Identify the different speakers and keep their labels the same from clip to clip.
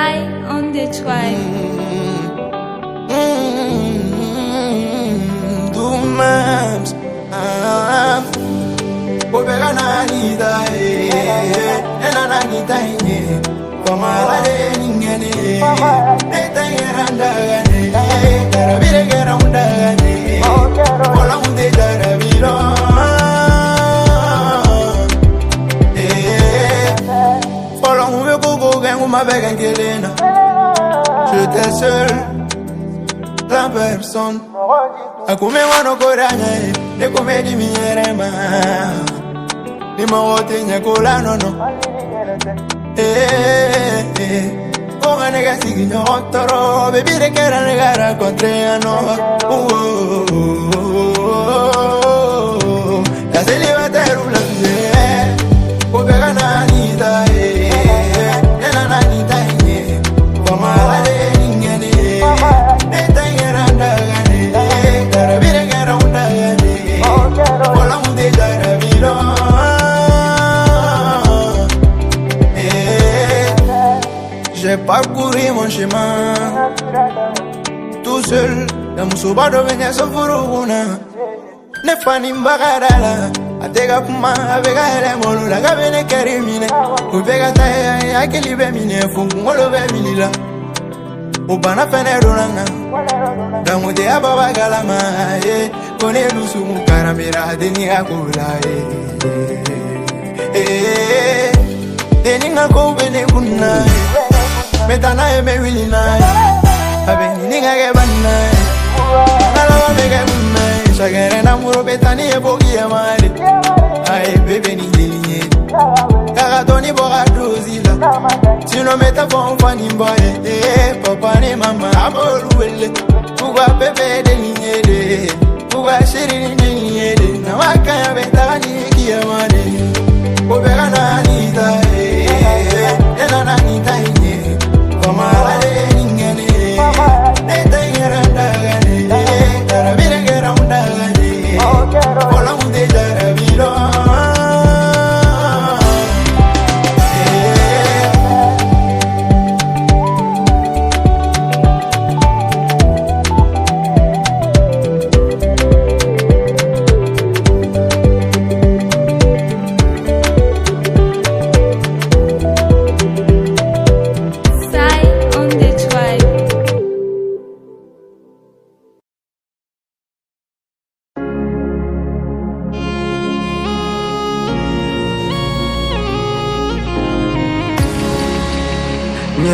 Speaker 1: Sai on the tribe.
Speaker 2: Dumams, Bobega Nanita, and Anita, Pamala, Ningani, Netayaranda, Taraviranda, Olam de Taraviro. Follow me, go, and my bag and Gelena. J'étais seul, la personne. Akume wano koranye, ne komedi mierema. Ni mawote nyakola nono. Ponga nega sigi nyotoro, baby de kera nega racontre ano. La célibataire ou la vie, Bobega Nanita, Nanita, Pamala de Ningani, Netayaranda. J'ai parcouru mon chemin tout seul, dans mon soba de venir se furuguna. Ne fani mbagarala, atega kuma avega ele molu la gabene kerimine. Ubega taya akili be mine fungu ngolo be milila. Ubana fene rolanga, damu de ababa galama ye. Kone lusu mukaramira deni akula ye. Deni ngako bene kuna. Metana e me wili na Abeni ninga ge banna Nalawa me ge bunna Shagere na muro betani e bogi e mali Ae bebe ni delinye Kaka toni boga drozila Sino meta fon fani mboye Papa ni mama amolu wele Kugwa bebe delinye de Kugwa shiri ni delinye de Na waka ya betani ki e mali Bobega Nanita Ena Nanita inye Pamala de Ningani, Netayaranda, Taraviranda, Olam de Taraviro.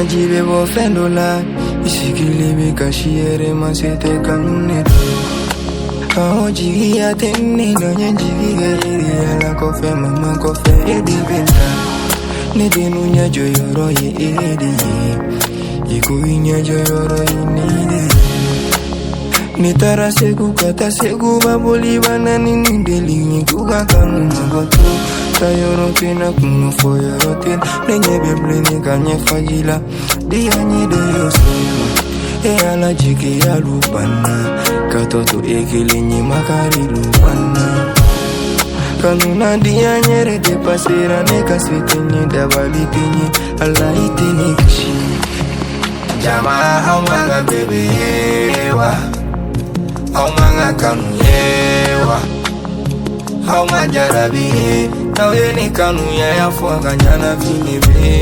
Speaker 3: Jibe bo fendola isikili be kashiere masete kanune Kao jigi ya teni no nyenjigi gari la kofe mama kofe edi benta Nede nunya joyoro ye edi Iku inya joyoro inide Nitara segu kata segu baboli banani nideli Kuga kanu magotu Sayoro tena kuno foyoro ten Nenye beble kanye fajila Dia nye de yosoyo E ala jike ya lupana Katoto ekele nye makari lupana Kanuna dia nyere de pasera Neka swete nye dabali tenye Ala ite nye kishi Jamaa haumanga bebe yewa Haumanga kanu yewa Hauma jarabi Nawe ni kanu ya yafu Akanyana vini be